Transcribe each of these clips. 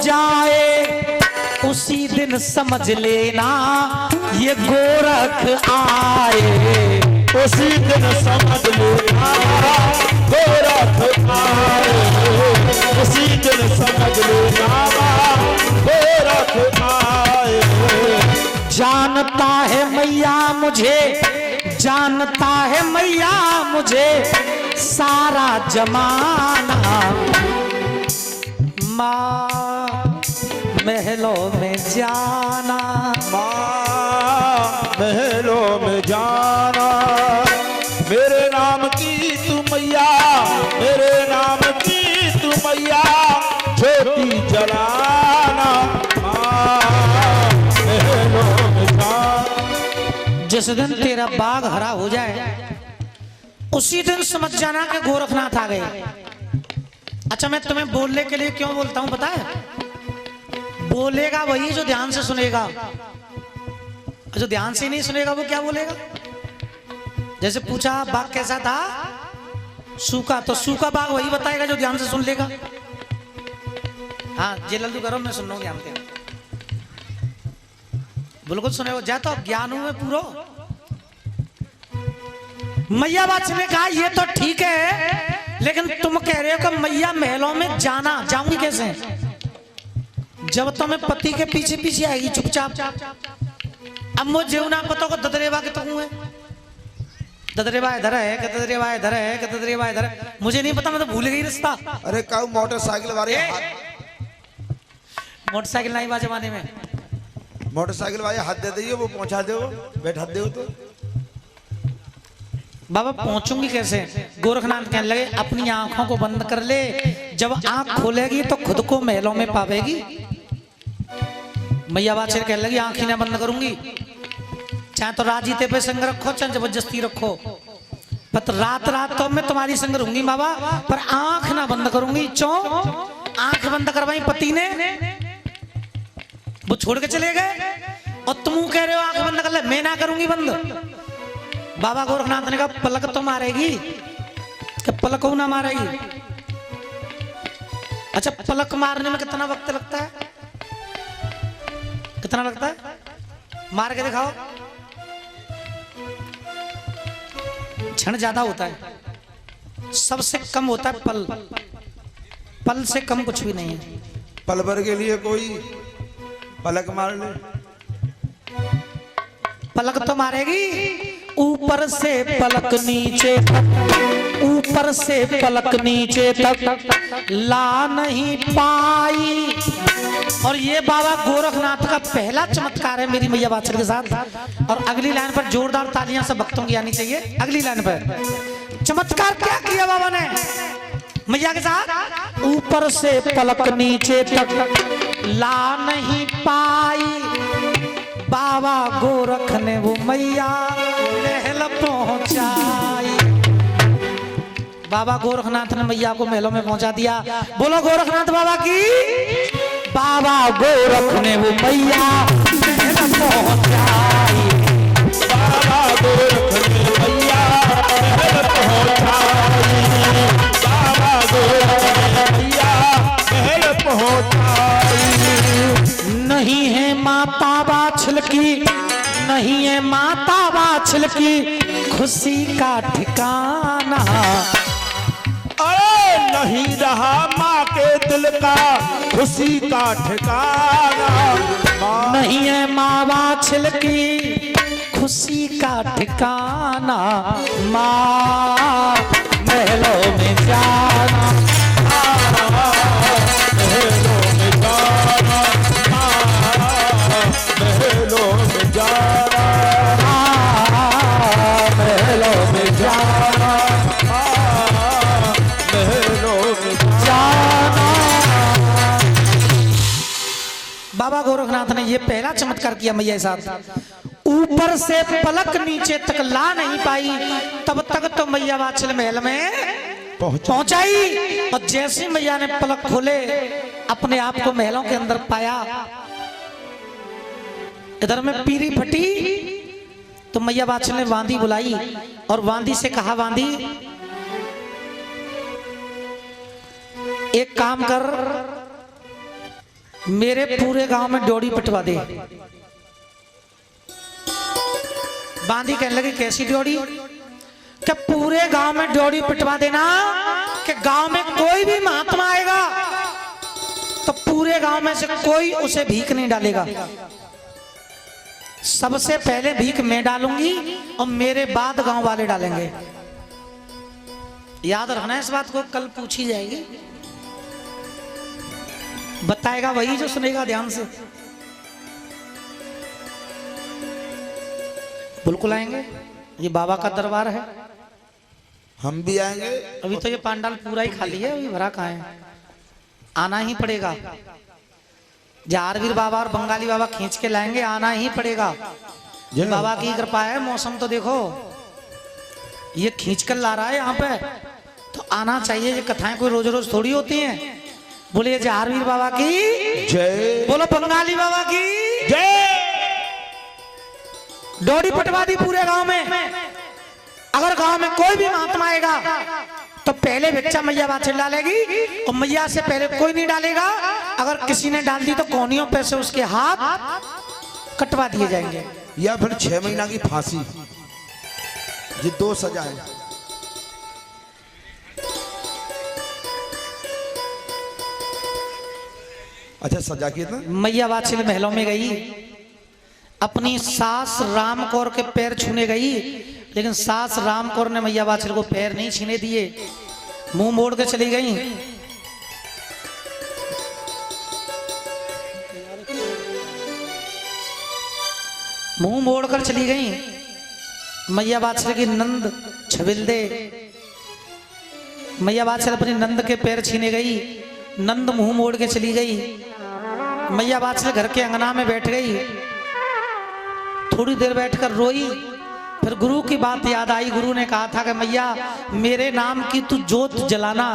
जाए उसी दिन समझ लेना ये गोरख आए। उसी दिन समझ लेना गोरख आए। उसी दिन समझ लेना गोरख आए। जानता है मैया मुझे, जानता है मैया मुझे सारा जमाना। माँ महलों में जाना, माँ महलों में जाना। मेरे नाम की तू मैया, मेरे नाम की तू मैया ज्योति जलाना। महलों में जाना। जिस दिन तेरा बाग हरा हो जाए उसी दिन समझ जाना कि गोरखनाथ आ गए। अच्छा, मैं तुम्हें बोलने के लिए क्यों बोलता हूं पता है? बोलेगा वही जो ध्यान से सुनेगा, जो ध्यान से नहीं सुनेगा वो क्या बोलेगा? जैसे पूछा बाग कैसा था, सूखा, तो सूखा बाग वही बताएगा जो ध्यान से सुन लेगा। हाँ जे लल्लू करो, मैं सुन रहा हूँ ध्यान से, बिल्कुल सुने हो जा। तो ज्ञानों में पूरो। मैया बात ने कहा ये तो ठीक है, लेकिन तुम कह रहे हो कि मैया महलों में जाना, जाऊंगी कैसे जब तुम्हें पति के पीछे पीछे आएगी चुपचाप। अब मुझे ना पता को ददरेवा के तो है, ददरेवा इधर है कि ददरेवा इधर है कि ददरेवा इधर है, मुझे नहीं पता, मैं तो भूल गई रास्ता। अरे काऊ मोटरसाइकिल वाले, मोटरसाइकिल नहीं बा जमाने में, मोटरसाइकिल वाले हाथ दे दिए वो पहुंचा दे, बैठा दे तो। बाबा पहुंचूंगी कैसे? गोरखनाथ कहने लगे अपनी आंखों को बंद कर ले, जब आंख खोलेगी तो खुद को महलों में पावेगी। मैया बात कहने लगी आंख ही ना बंद करूंगी, चाहे तो राजीते पे संग रखो चाहे जबरदस्ती रखो, पर रात रात तो मैं तुम्हारी संग रहूंगी बाबा, पर आंख ना बंद करूंगी। क्यों? आंख बंद करवाई पति ने, वो छोड़ के चले गए और तुम कह रहे हो आंख बंद कर ले, मैं ना करूंगी बंद। बाबा गोरखनाथ ने कहा पलक तो मारेगी कि पलक ना मारेगी? अच्छा, पलक मारने में कितना वक्त लगता है? कितना लगता है? मार के दिखाओ। क्षण ज्यादा होता है, सबसे कम होता है पल, पल से कम कुछ भी नहीं है। पल भर के लिए कोई पलक मार ले, पलक तो मारेगी, ऊपर से पलक नीचे तक, ऊपर से पलक नीचे तक ला नहीं पाई। और ये बाबा गोरखनाथ का पहला चमत्कार है मेरी मैया बादशाह के साथ। और अगली लाइन पर जोरदार तालियां सब भक्तों की आनी चाहिए। अगली लाइन पर चमत्कार क्या किया बाबा ने मैया के साथ? ऊपर से पलक नीचे तक ला नहीं पाई, बाबा गोरख ने वो मैया महल पहुंचाई। बाबा गोरखनाथ ने मैया को महलों में पहुंचा दिया। बोलो गोरखनाथ बाबा की। बाबा गोरख ने वो मैया महल पहुंचाई, बाबा गोरख ने मैया महल पहुंचाई, बाबा गोरख ने मैया महल पहुंचाई। नहीं है माता बाछल की, नहीं है माता बाछल की खुशी का ठिकाना। अरे नहीं रहा माँ के दिल का खुशी का ठिकाना। नहीं है माँ बाछल की खुशी का ठिकाना। माँ महलों में जाना, महलों में जाना, महलों में जाना, महलों में जाना, महलों में जाना। बाबा गोरखनाथ ने ये पहला चमत्कार किया मैया के साथ। ऊपर से पलक नीचे तक ला नहीं पाई, तब तक तो मैया वात्सल महल में पहुंचाई। और जैसे मैया ने पलक खोले अपने आप को महलों के अंदर पाया। इधर में पीरी फटी तो मैया वात्सल ने वांदी बुलाई और वांदी से कहा, वांदी एक काम कर, मेरे पूरे गांव में ड्योढ़ी पिटवा दे। बांदी कहने लगी कैसी ड्योढ़ी? कि पूरे गांव में ड्योढ़ी पिटवा देना कि गांव में कोई भी महात्मा आएगा तो पूरे गांव में से कोई उसे भीख नहीं डालेगा। सबसे पहले भीख मैं डालूंगी और मेरे बाद गांव वाले डालेंगे। याद रखना इस बात को, कल पूछी जाएगी। बताएगा वही जो सुनेगा ध्यान से। बिल्कुल आएंगे, ये बाबा का दरबार है। हम भी आएंगे। अभी तो ये पांडाल पूरा ही खाली है, अभी भरा कहाँ है। आना ही पड़ेगा। जारवीर बाबा और बंगाली बाबा खींच के लाएंगे, आना ही पड़ेगा। बाबा की कृपा है। मौसम तो देखो, ये खींच कर ला रहा है यहाँ पे, तो आना चाहिए। ये कथाएं कोई रोज रोज थोड़ी होती हैं। बोलिए जारवीर बाबा की जय, बोलो बंगाली बाबा की जय। ड्योढ़ी पटवा दी पूरे गांव में। अगर गांव में कोई भी महात्मा आएगा तो पहले भिक्षा मैया बाछड़ डालेगी और मैया से पहले कोई नहीं डालेगा। अगर किसी ने डाल दी तो कोनियों पे से उसके हाथ कटवा दिए जाएंगे। या फिर 6 महीना की फांसी, ये 2 सजा है। अच्छा सजा की था। मैया बाछड़ महलों में गई, अपनी सास राम कौर के पैर छूने गई, लेकिन सास राम कौर ने मैया बाछड़ को पैर नहीं छीने दिए, मुंह मोड़ के चली गई। मुंह मोड़कर चली गई। मैया बाछड़ की नंद छबिलदे, मैया बाछड़ अपनी नंद के पैर छीने गई। नंद मुंह मोड़ के चली गई। मैया बाछड़ घर के अंगना में बैठ गई। थोड़ी देर बैठकर रोई। फिर गुरु की बात याद आई। गुरु ने कहा था कि मैया मेरे नाम की तू जोत जलाना।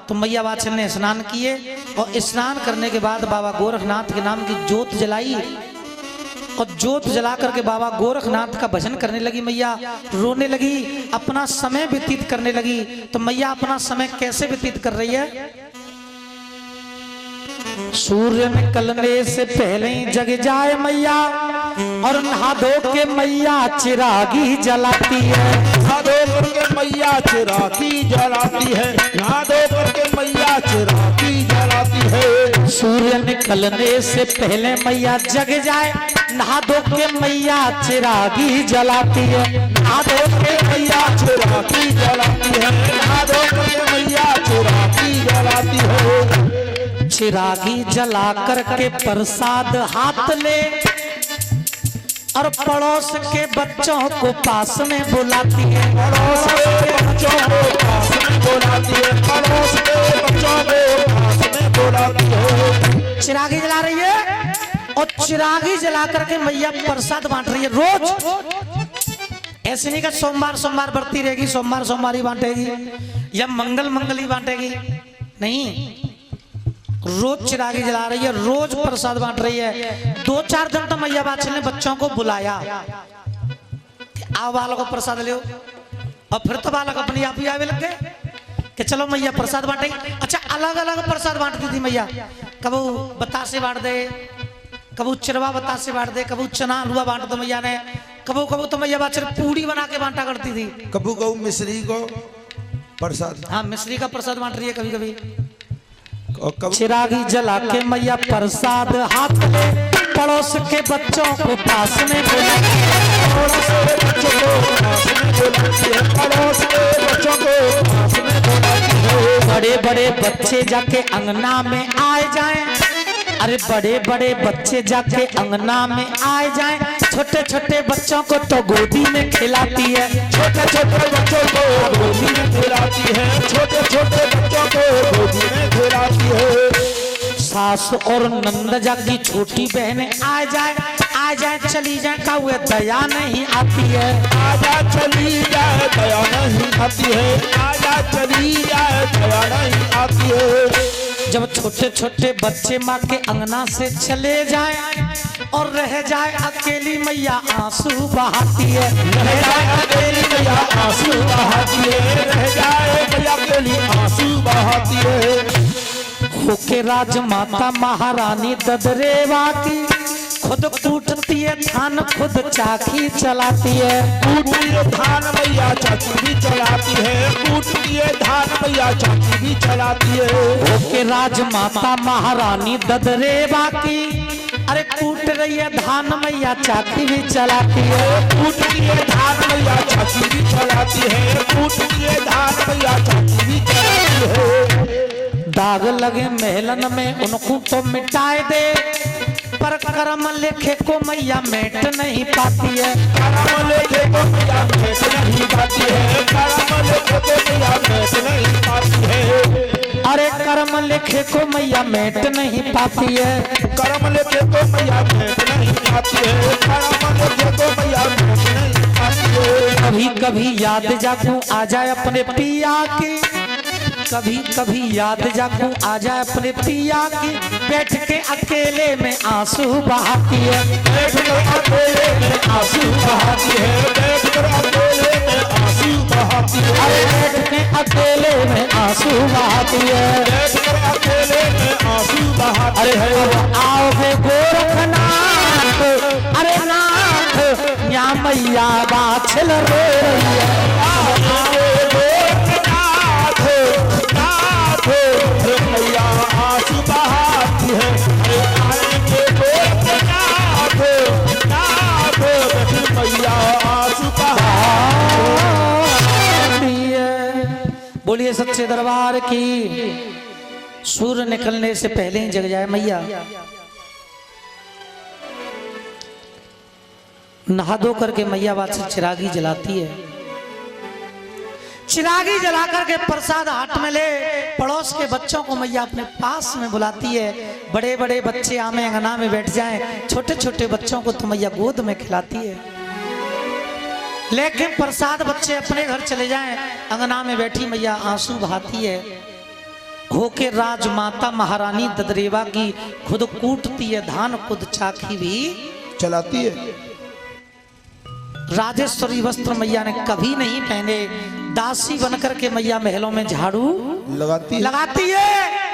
तो मैया बाछड़ ने स्नान किए और स्नान करने के बाद बाबा गोरखनाथ के नाम की जोत जलाई और जोत जला करके बाबा गोरखनाथ का भजन करने लगी। मैया रोने लगी, अपना समय व्यतीत करने लगी। तो मैया अपना समय कैसे व्यतीत कर रही है? सूर्य निकलने से पहले ही जग जाए मैया और नहा धो के मैया चिरागी जलाती है। नहा धो करके मैया चिरागी जलाती है। नहा धो करके मैया चिरागी जलाती है। सूर्य निकलने से पहले मैया जग जाए, नहा धो के मैया चिरागी जलाती है। नहा धो के मैया चिरागी जलाती है। नहा धो के मैया चिरागी जलाती है। चिरागी जला करके प्रसाद हाथ ले और पड़ोस के बच्चों को पास में बुलाती है। पड़ोस के बच्चों को पास में बुलाती है। पड़ोस के बच्चों को पास में बुलाती है। चिरागी जला रही है और चिरागी जला करके मैया प्रसाद बांट रही है। रोज ऐसे नहीं कि सोमवार सोमवार बढ़ती रहेगी, सोमवार सोमवार ही बांटेगी या मंगल मंगल ही बांटेगी, नहीं, रोज चिरागी जला रही है, रोज प्रसाद बांट रही है। 2-4 दिन तो मैया बाछड़ ने बच्चों को बुलाया, आओ बालक को प्रसाद ले। और फिर तो बालक अपने आप ही आवे लग गए कि चलो मैया प्रसाद बांटे। अच्छा, अलग अलग प्रसाद बांटती थी मैया। कबू बतासे बांट दे, कबू चिरवा बतासे बांट दे, कबू चना हलवा बांट दो मैया ने। कबू कबू तो मैया बाछड़ पूड़ी बना के बांटा करती थी। कबू कबू मिश्री को प्रसाद, हाँ मिश्री का प्रसाद बांट रही है कभी कभी। और चिरागी जला के मैया प्रसाद हाथ में पड़ोस के बच्चों को पास में बुलाती है। पड़ोस के बच्चों को पास में बुलाती है। पड़ोस के बच्चों को पास में बुलाती है। बड़े बड़े बच्चे जाके अंगना में आए जाएं, अरे बड़े बड़े बच्चे जाके अंगना में आए जाएं, छोटे छोटे बच्चों को तो गोदी में खिलाती है। छोटे छोटे बच्चों को गोदी में खिलाती है। छोटे छोटे बच्चों को गोदी में खिलाती है। सास और नंद जाकी छोटी बहनें आ जाए चली जाए, का हुए दया नहीं आती है। आजा चली जाए दया नहीं आती है। आजा चली जाए दया नहीं आती है। जब छोटे छोटे बच्चे माँ के अंगना से चले जाएं और रह जाए अकेली मैया आंसू बहाती है। रह जाए अकेली मैया आंसू बहाती है। रह जाए मैया अकेली आंसू बहाती है। होके राजमाता महारानी ददरेवा की खुद कूटती है धान खुद चाकी चलाती है। कूटती है धान मैया चाची भी चलाती है, कूटती है धान मैया चाची भी चलाती है। होके राजमाता महारानी ददरेवा की अरे कूट रही है धान मैया चाकी भी चलाती है। कूटती है धान मैया चाची भी चलाती है, कूटती है धान मैया चाची भी चलाती है। दाग लगे महलन में उनको तो मिटाए दे, पर कर्म लेखे को मैया मेट नहीं पाती है। कर्म लेखे को मैया मेट नहीं पाती है, कर्म लेखे को मैया मेट नहीं पाती है। अरे कर्म लेखे को मैया मेट नहीं पाती है, कर्म लेखे को मैया मेट नहीं पाती है, कर्म लेखे को मैया मेट नहीं पाती है। कभी कभी याद जागू आ जाए अपने पिया की, कभी कभी याद जागू आ जाए अपने पिया की, बैठ के अकेले में आंसू बहाती है। बैठ कर अकेले में आंसू बहाती है, बैठ कर अकेले में आंसू बहाती है। अरे बैठ के अकेले में आंसू बहाती है, बैठ कर अकेले में आंसू बहाती है। अब आओगे गोरखनाथ, अरे नाथ या मैया बाछल रो रही है। आओगे गोरखनाथ, नाथ मैया आंसू बहाती है। आएंगे गोरखनाथ, नाथ मैया आंसू बहाती है। बोलिए सच्चे दरबार की। सूर्य निकलने से पहले ही जग जाए मैया। नहा धो करके मैया बात से चिरागी जलाती है। चिरागी जला करके प्रसाद हाथ में ले पड़ोस के बच्चों को मैया अपने पास में बुलाती है। बड़े बड़े बच्चे आमे अंगना में बैठ जाएं, छोटे छोटे बच्चों को तो मैया गोद में खिलाती है। लेकिन प्रसाद बच्चे अपने घर चले जाएं, अंगना में बैठी मैया आंसू बहाती है। होके राजमाता महारानी ददरेवा की खुद कूटती है धान खुद चाकी भी चलाती है। राजेश्वरी वस्त्र मैया ने कभी नहीं पहने, दासी बनकर के मैया महलों में झाड़ू लगाती है।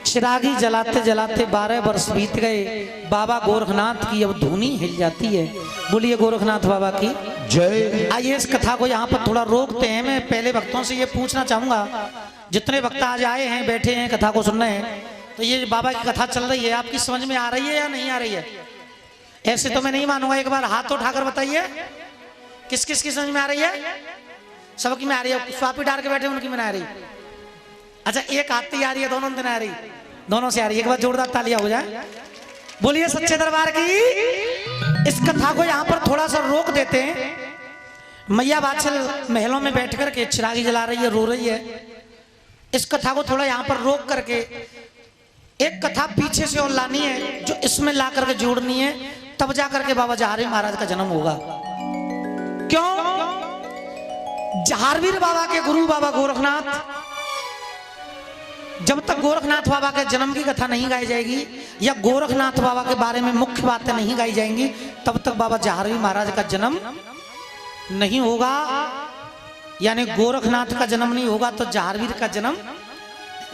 चिरागी जलाते जलाते 12 वर्ष बीत गए। बाबा गोरखनाथ की अब धुनी हिल जाती है। बोलिए गोरखनाथ बाबा की जय। आइए इस कथा को यहाँ पर थोड़ा रोकते हैं। मैं पहले भक्तों से ये पूछना चाहूंगा, जितने भक्त आज आए हैं बैठे हैं कथा को सुन रहे हैं, तो ये बाबा की कथा चल रही है आपकी समझ में आ रही है या नहीं आ रही है? ऐसे तो मैं नहीं मानूंगा, एक बार हाथ उठाकर बताइए किस किस की समझ में आ रही है? सबकी में आ रही है। स्वापी डाल के बैठे उनकी में आ रही। अच्छा एक हाथ की आ रही है, दोनों में आ रही, दोनों से आ रही है। एक बार जोरदार तालियां हो जाए। बोलिए सच्चे दरबार की। इस कथा को यहाँ पर थोड़ा सा रोक देते हैं। मैया बादशाह महलों में बैठ करके चिरागी जला रही है, रो रही है। इस कथा को थोड़ा यहाँ पर रोक करके एक कथा पीछे से और लानी है, जो इसमें ला करके जोड़नी है, तब जा करके बाबा जहारवीर महाराज का जन्म होगा। क्यों? जहारवीर बाबा के गुरु बाबा गोरखनाथ, जब तक गोरखनाथ बाबा के जन्म की कथा नहीं गाई जाएगी या गोरखनाथ बाबा के बारे में मुख्य बातें नहीं गाई जाएंगी, तब तक बाबा जहारवीर महाराज का जन्म नहीं होगा। यानी गोरखनाथ का जन्म नहीं होगा तो जहारवीर का जन्म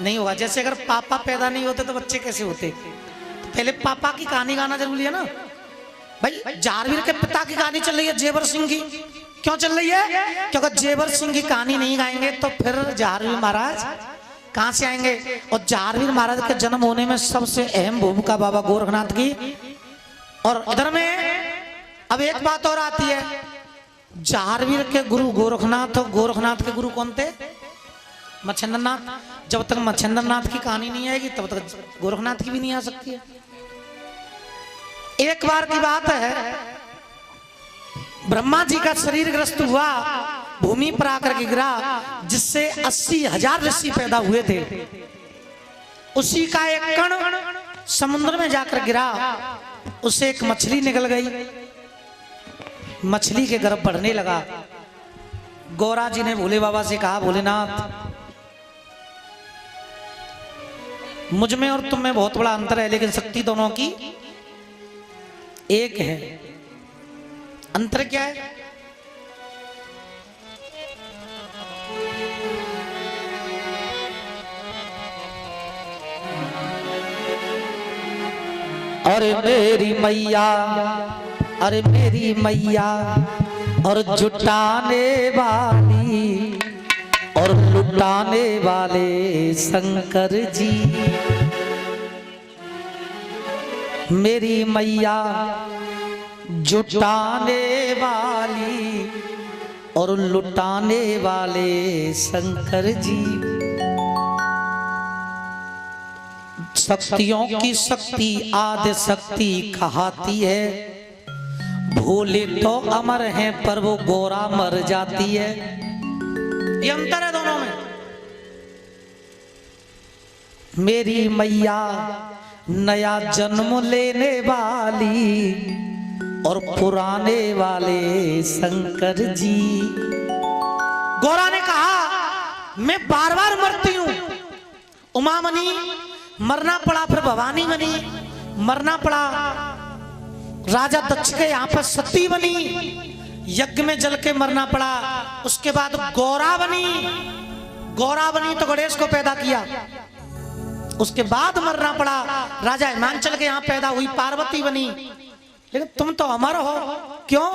नहीं होगा। जैसे अगर पापा पैदा नहीं होते तो बच्चे कैसे होते? तो पहले पापा की कहानी गाना जरूरी है ना भाई। जहारवीर के पिता की कहानी चल रही है जेवर सिंह की। क्यों चल रही है? क्योंकि जेवर सिंह की कहानी नहीं गाएंगे तो फिर जहारवीर महाराज कहां से आएंगे? और जहारवीर महाराज के जन्म होने में सबसे अहम भूमिका बाबा गोरखनाथ की। और इधर में अब एक बात और आती है, जहारवीर के गुरु गोरखनाथ और गोरखनाथ के गुरु कौन थे? मच्छिंद्रनाथ। जब तक मच्छिंद्रनाथ की कहानी नहीं आएगी तब तक गोरखनाथ की भी नहीं आ सकती है। एक बार की बात है, ब्रह्मा जी का शरीर ग्रस्त हुआ, भूमि पर आकर के गिरा, जिससे 80,000 ऋषि पैदा हुए थे। उसी का एक कण समुद्र में जाकर गिरा, उससे एक मछली निकल गई। मछली के गर्भ बढ़ने लगा। गौरा जी ने भोले बाबा से कहा, भोलेनाथ मुझ में और तुम में बहुत बड़ा अंतर है, लेकिन शक्ति दोनों की एक है। अंतर क्या है? अरे मेरी मैया, अरे मेरी मैया, और जुटाने वाली और लुटाने वाले शंकर जी। मेरी मैया जुटाने वाली और लुटाने वाले शंकर जी। शक्तियों की शक्ति आदि शक्ति कहाती है, भोले तो अमर हैं पर वो गोरा मर जाती है। ये अंतर है दोनों में। मेरी मैया नया जन्म लेने वाली और पुराने वाले शंकर जी। गोरा ने कहा मैं बार बार मरती हूं, उमा बनी, मरना पड़ा, फिर भवानी बनी, मरना पड़ा, राजा दक्ष के यहाँ पर सती बनी, यज्ञ में जल के मरना पड़ा, उसके बाद गौरा बनी, गौरा बनी तो गणेश को पैदा किया, उसके बाद मरना पड़ा, राजा हिमांचल के यहाँ पैदा हुई, पार्वती बनी। लेकिन तुम तो अमर हो, क्यों?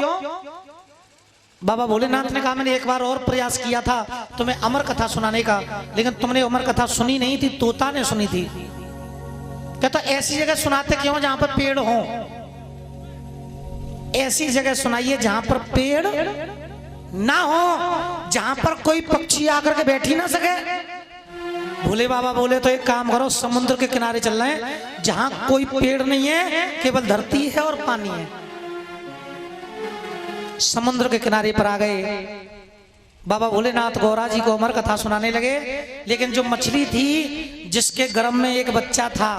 बाबा भोलेनाथ ने कहा मैंने एक बार और प्रयास किया था तुम्हें अमर कथा सुनाने का, लेकिन तुमने अमर कथा सुनी नहीं थी, तोता ने सुनी थी। कहता ऐसी जगह सुनाते क्यों जहां पर पेड़ हो, ऐसी जगह सुनाइए जहां पर पेड़ ना हो, जहां पर कोई पक्षी आकर के बैठ ही ना सके। भोले बाबा बोले तो एक काम करो, समुद्र के किनारे चल रहे हैं जहां कोई पेड़ नहीं है, केवल धरती है और पानी है। समुद्र के किनारे पर आ गए। बाबा भोलेनाथ गौरा जी को अमर कथा सुनाने लगे, लेकिन जो मछली थी जिसके गर्भ में एक बच्चा था,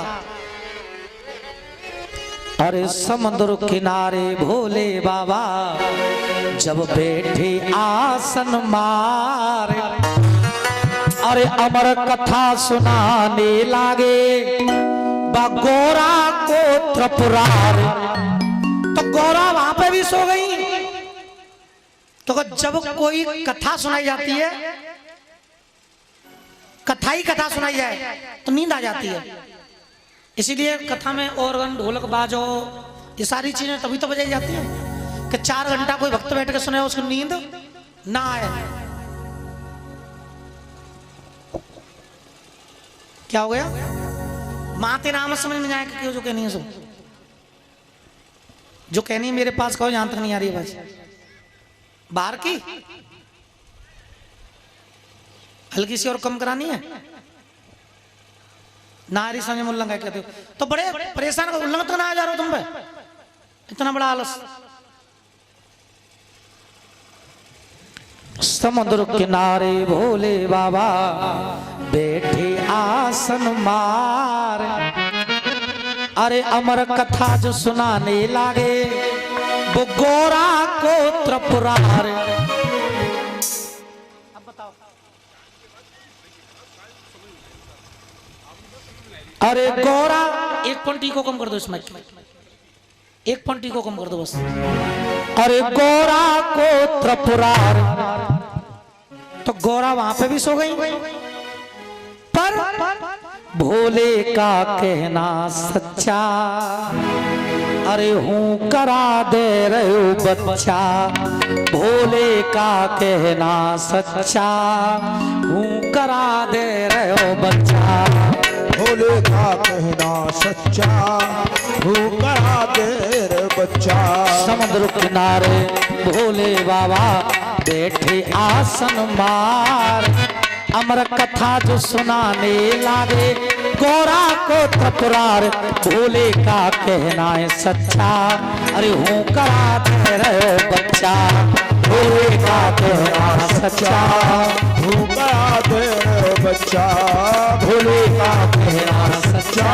अरे समुद्र किनारे भोले बाबा जब बैठे आसन मार, अरे अमर कथा सुनाने लागे बा गौरा को त्रिपुरार। तो गौरा वहां पे भी सो गई। तो जब कोई कथा सुनाई जाती है, कथा ही कथा सुनाई जाए तो नींद आ जाती है। इसीलिए कथा में ऑर्गन, ढोलक, बाजो, ये सारी चीजें तभी तो बजाई जाती हैं कि 4 घंटा कोई भक्त बैठ के सुने उसको नींद ना आए। क्या हो गया? माते नाम समझ में जाए क्यों जो कहनी है सो, जो कहनी है मेरे पास कहो, यहां तक नहीं आ रही है बस। बाहर की हल्की सी और कम करानी है नारी समझ में उल्लंघन कहते हो तो बड़े परेशान कर, उल्लंघन तो ना आ जा रहा हो तुम पे, इतना बड़ा आलस। समुद्र किनारे भोले बाबा बैठे आसन मार, अरे अमर कथा जो सुनाने लागे वो गौरा को त्रिपुरार। अब बताओ, अरे गौरा, एक पंक्ति को कम कर दो इसमें, एक पंक्ति को कम कर दो बस। अरे गौरा को त्रिपुरार, तो गौरा वहां पे भी सो गई, पर भोले का कहना सच्चा, अरे हूं करा दे रहे हो बच्चा। भोले का कहना सच्चा, हूं करा दे रहे हो बच्चा। भोले का कहना सच्चा, हूं करा दे रहे बच्चा। समुद्र किनारे भोले बाबा बैठे आसन मार, अमर कथा जो सुनाने लागे गौरा को त्रिपुरार। भोले का कहना है सच्चा, अरे हूं करा दे रहे हो बच्चा। भोले का कहना सच्चा, हूं करा दे रहे बच्चा। भोले का कहना सच्चा,